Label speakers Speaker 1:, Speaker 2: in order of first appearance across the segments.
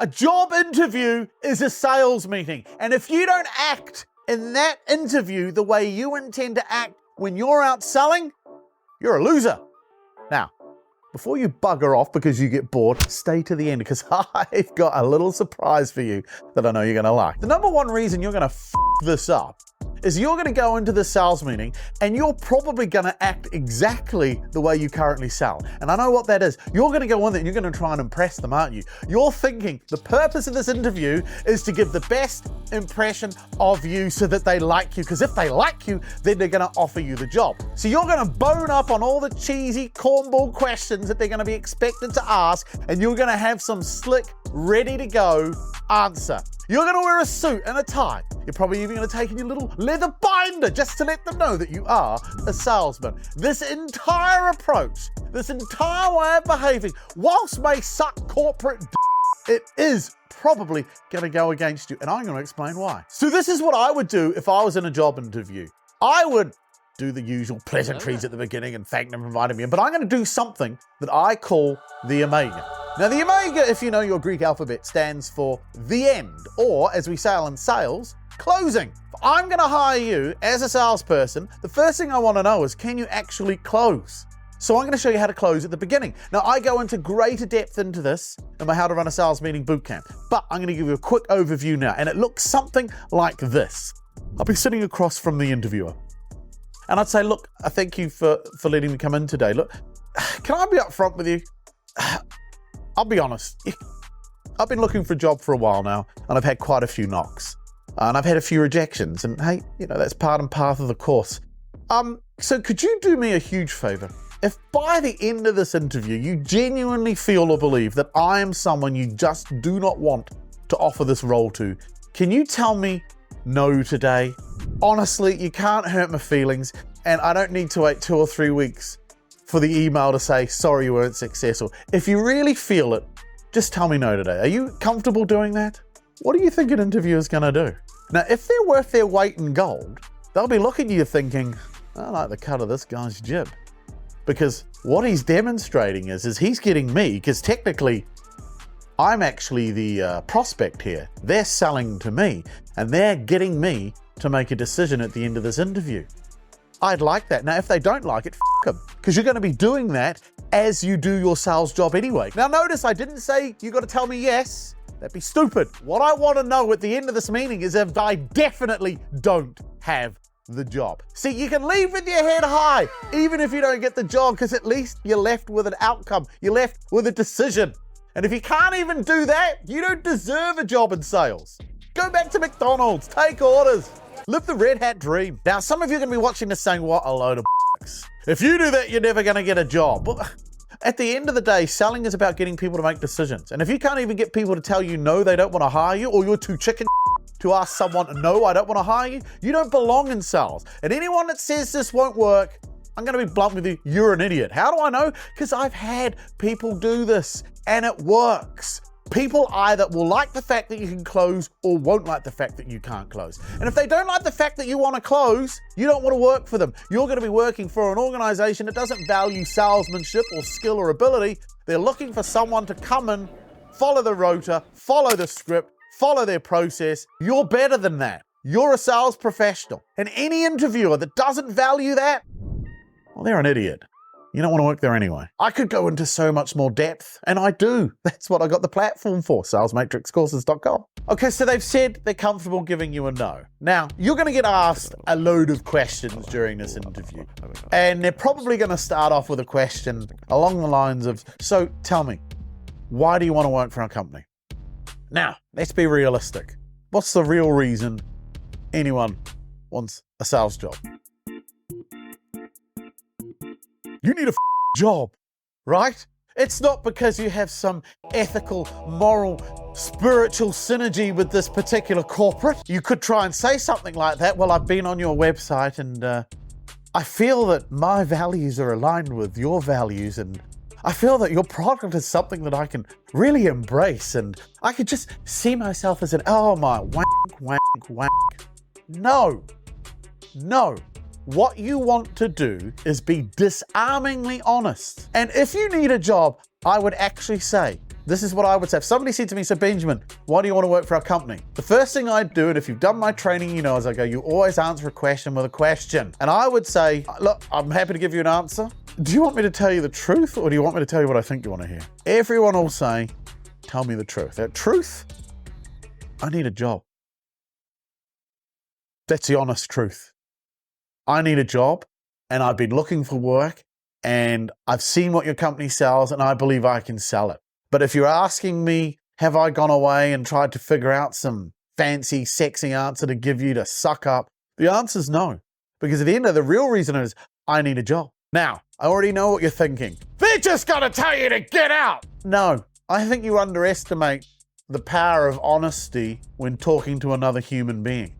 Speaker 1: A job interview is a sales meeting. And if you don't act in that interview the way you intend to act when you're out selling, you're a loser. Now, before you bugger off because you get bored, stay to the end because I've got a little surprise for you that I know you're going to like. The number one reason you're going to this up is you're going to go into the sales meeting and you're probably going to act exactly the way you currently sell. And I know what that is. You're going to go in there and you're going to try and impress them, aren't you? You're thinking the purpose of this interview is to give the best impression of you so that they like you. Because if they like you, then they're going to offer you the job. So you're going to bone up on all the cheesy cornball questions that they're going to be expected to ask, and you're going to have some slick, ready to go answer. You're going to wear a suit and a tie. You're probably even going to take in your little leather binder just to let them know that you are a salesman. This entire approach, this entire way of behaving, whilst may suck corporate it is probably going to go against you. And I'm going to explain why. So this is what I would do if I was in a job interview. I would do the usual pleasantries at the beginning and thank them for inviting me in, but I'm going to do something that I call the Omega. Now, the Omega, if you know your Greek alphabet, stands for the end, or as we say in sales, closing. If I'm going to hire you as a salesperson, the first thing I want to know is, can you actually close? So I'm going to show you how to close at the beginning. Now, I go into greater depth into this in my How to Run a Sales Meeting bootcamp, but I'm going to give you a quick overview now, and it looks something like this. I'll be sitting across from the interviewer, and I'd say, look, I thank you for letting me come in today. Look, can I be upfront with you? I'll be honest, I've been looking for a job for a while now, and I've had quite a few knocks, and I've had a few rejections, and hey, you know, that's part and parcel of the course. So could you do me a huge favor? If by the end of this interview, you genuinely feel or believe that I am someone you just do not want to offer this role to, can you tell me no today? Honestly, you can't hurt my feelings, and I don't need to wait 2 or 3 weeks for the email to say, sorry, you weren't successful. If you really feel it, just tell me no today. Are you comfortable doing that? What do you think an interviewer is going to do? Now, if they're worth their weight in gold, they'll be looking at you thinking, I like the cut of this guy's jib. Because what he's demonstrating is he's getting me, because technically, I'm actually the prospect here. They're selling to me, and they're getting me to make a decision at the end of this interview. I'd like that. Now, if they don't like it, them, because you're going to be doing that as you do your sales job anyway. Now, notice I didn't say you got to tell me yes. That'd be stupid. What I want to know at the end of this meeting is if I definitely don't have the job. See, you can leave with your head high, even if you don't get the job, because at least you're left with an outcome. You're left with a decision. And if you can't even do that, you don't deserve a job in sales. Go back to McDonald's, take orders, live the red hat dream. Now, some of you are going to be watching this saying, what a load of if you do that, you're never going to get a job. Well, at the end of the day, selling is about getting people to make decisions. And if you can't even get people to tell you no, they don't want to hire you, or you're too chicken to ask someone, no, I don't want to hire you, you don't belong in sales. And anyone that says this won't work, I'm going to be blunt with you, you're an idiot. How do I know? Because I've had people do this and it works. People either will like the fact that you can close or won't like the fact that you can't close. And if they don't like the fact that you want to close, you don't want to work for them. You're going to be working for an organization that doesn't value salesmanship or skill or ability. They're looking for someone to come in, follow the rota, follow the script, follow their process. You're better than that. You're a sales professional. And any interviewer that doesn't value that, well, they're an idiot. You don't want to work there anyway. I could go into so much more depth, and I do. That's what I got the platform for, salesmatrixcourses.com. Okay, so they've said they're comfortable giving you a no. Now, you're going to get asked a load of questions during this interview, and they're probably going to start off with a question along the lines of, so tell me, why do you want to work for our company? Now, let's be realistic. What's the real reason anyone wants a sales job? You need a job, right? It's not because you have some ethical, moral, spiritual synergy with this particular corporate. You could try and say something like that. Well, I've been on your website and I feel that my values are aligned with your values, and I feel that your product is something that I can really embrace, and I could just see myself as oh my wank. No. What you want to do is be disarmingly honest. And if you need a job, I would actually say, This is what I would say. If somebody said to me, so Benjamin, why do you want to work for our company? The first thing I'd do, and if you've done my training, you know, is I go, you always answer a question with a question. And I would say, look, I'm happy to give you an answer. Do you want me to tell you the truth, or do you want me to tell you what I think you want to hear? Everyone will say, tell me the truth. That truth, I need a job. That's the honest truth. I need a job, and I've been looking for work, and I've seen what your company sells, and I believe I can sell it. But if you're asking me, have I gone away and tried to figure out some fancy, sexy answer to give you to suck up? The answer is no. Because at the end of the real reason is, I need a job. Now, I already know what you're thinking. They're just gonna tell you to get out. No, I think you underestimate the power of honesty when talking to another human being.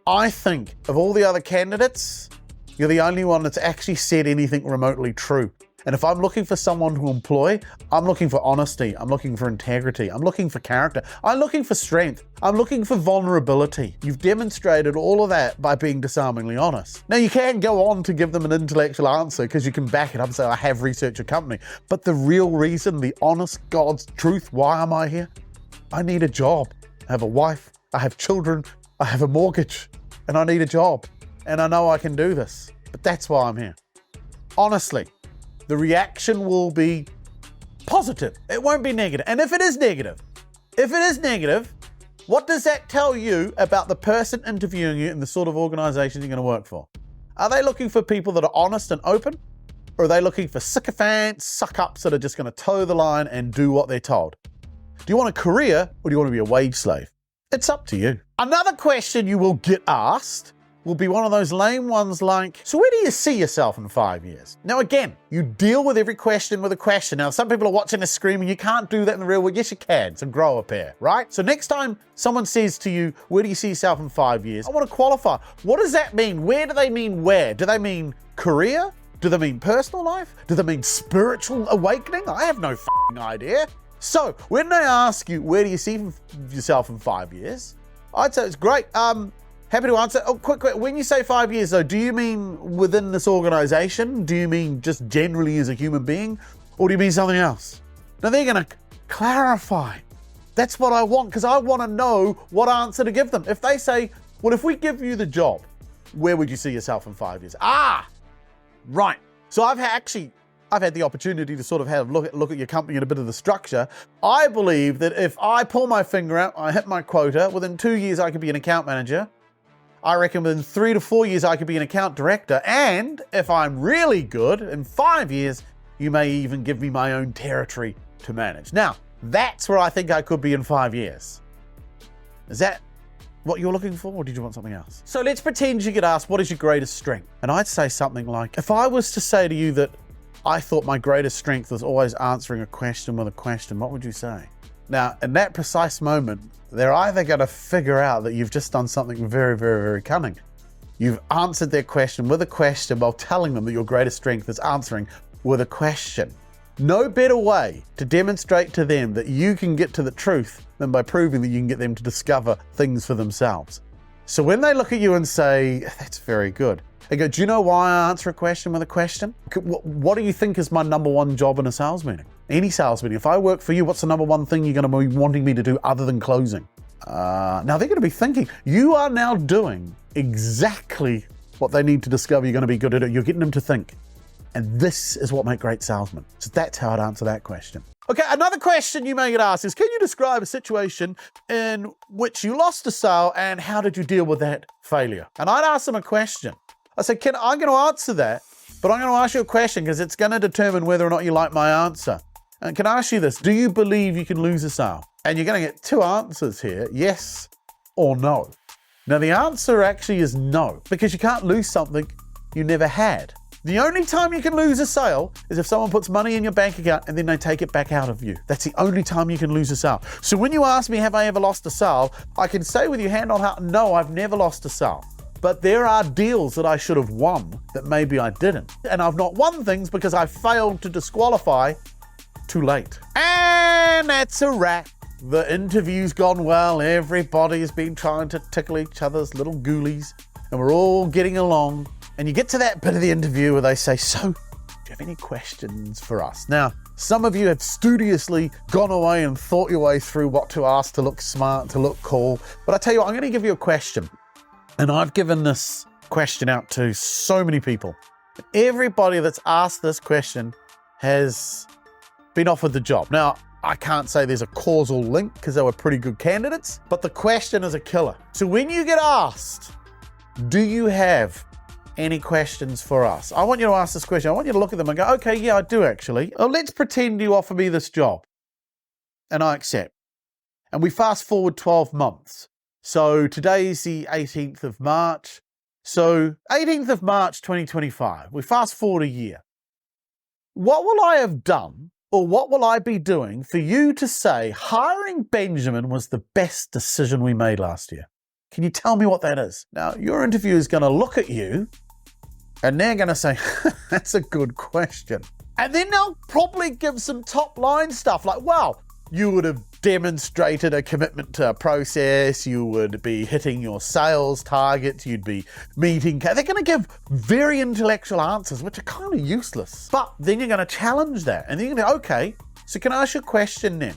Speaker 1: I think of all the other candidates, you're the only one that's actually said anything remotely true. And if I'm looking for someone to employ, I'm looking for honesty, I'm looking for integrity, I'm looking for character, I'm looking for strength, I'm looking for vulnerability. You've demonstrated all of that by being disarmingly honest. Now you can go on to give them an intellectual answer because you can back it up and say, I have researched your company. But the real reason, the honest God's truth, why am I here? I need a job. I have a wife, I have children, I have a mortgage, and I need a job. And I know I can do this, but that's why I'm here. Honestly. The reaction will be positive. It won't be negative. And if it is negative, what does that tell you about the person interviewing you and the sort of organization you're going to work for? Are they looking for people that are honest and open? Or are they looking for sycophants, suck-ups that are just going to toe the line and do what they're told? Do you want a career or do you want to be a wage slave? It's up to you. Another question you will get asked will be one of those lame ones like, so where do you see yourself in 5 years? Now again, you deal with every question with a question. Now some people are watching this screaming, you can't do that in the real world. Yes you can, so grow a pair, right? So next time someone says to you, where do you see yourself in 5 years? I want to qualify. What does that mean? Where do they mean where? Do they mean career? Do they mean personal life? Do they mean spiritual awakening? I have no f***ing idea. So when they ask you, where do you see yourself in 5 years? I'd say it's great. Happy to answer. Oh, quick. When you say 5 years, though, do you mean within this organization? Do you mean just generally as a human being? Or do you mean something else? Now, they're going to clarify. That's what I want, because I want to know what answer to give them. If they say, well, if we give you the job, where would you see yourself in 5 years? Ah, right. So I've had the opportunity to sort of have a look at your company and a bit of the structure. I believe that if I pull my finger out, I hit my quota, within 2 years I could be an account manager. I reckon within 3 to 4 years I could be an account director. And if I'm really good, in 5 years, you may even give me my own territory to manage. Now, that's where I think I could be in 5 years. Is that what you're looking for, or did you want something else? So let's pretend you get asked, what is your greatest strength? And I'd say something like, if I was to say to you that I thought my greatest strength was always answering a question with a question, what would you say? Now, in that precise moment, they're either going to figure out that you've just done something very, very, very cunning. You've answered their question with a question while telling them that your greatest strength is answering with a question. No better way to demonstrate to them that you can get to the truth than by proving that you can get them to discover things for themselves. So when they look at you and say, that's very good, they go, do you know why I answer a question with a question? What do you think is my number one job in a sales meeting? Any sales meeting. If I work for you, what's the number one thing you're going to be wanting me to do other than closing? Now they're going to be thinking, you are now doing exactly what they need to discover you're going to be good at it. You're getting them to think. And this is what makes great salesmen. So that's how I'd answer that question. Okay, another question you may get asked is, can you describe a situation in which you lost a sale and how did you deal with that failure? And I'd ask them a question. I said, I'm going to answer that, but I'm going to ask you a question because it's going to determine whether or not you like my answer. And can I ask you this? Do you believe you can lose a sale? And you're going to get two answers here, yes or no. Now the answer actually is no, because you can't lose something you never had. The only time you can lose a sale is if someone puts money in your bank account and then they take it back out of you. That's the only time you can lose a sale. So when you ask me, have I ever lost a sale? I can say with your hand on heart, no, I've never lost a sale. But there are deals that I should have won that maybe I didn't. And I've not won things because I failed to disqualify too late. And that's a wrap. The interview's gone well. Everybody's been trying to tickle each other's little ghoulies and we're all getting along. And you get to that bit of the interview where they say, so, do you have any questions for us? Now, Some of you have studiously gone away and thought your way through what to ask to look smart, to look cool. But I tell you what, I'm going to give you a question. And I've given this question out to so many people. Everybody that's asked this question has been offered the job. Now, I can't say there's a causal link because they were pretty good candidates, but the question is a killer. So when you get asked, do you have any questions for us? I want you to ask this question. I want you to look at them and go, okay, yeah, I do actually. Oh, let's pretend you offer me this job and I accept. And we fast forward 12 months. So today's the 18th of March. So 18th of March, 2025, we fast forward a year. What will I have done or what will I be doing for you to say hiring Benjamin was the best decision we made last year? Can you tell me what that is? Now, your interviewer is going to look at you and they're going to say, that's a good question. And then they'll probably give some top line stuff like, wow, you would have demonstrated a commitment to a process, you would be hitting your sales targets, you'd be meeting. They're going to give very intellectual answers, which are kind of useless. But then you're going to challenge that. And then you're going to go, okay, so can I ask you a question then?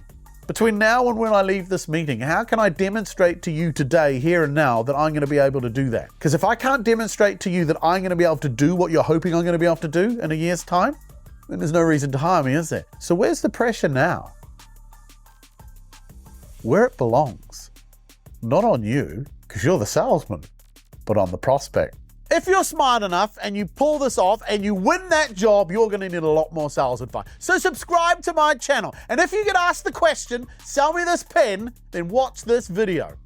Speaker 1: Between now and when I leave this meeting, how can I demonstrate to you today, here and now, that I'm going to be able to do that? Because if I can't demonstrate to you that I'm going to be able to do what you're hoping I'm going to be able to do in a year's time, then there's no reason to hire me, is there? So where's the pressure now? Where it belongs. Not on you, because you're the salesman, but on the prospect. If you're smart enough and you pull this off and you win that job, you're going to need a lot more sales advice. So subscribe to my channel. And if you get asked the question, sell me this pen, then watch this video.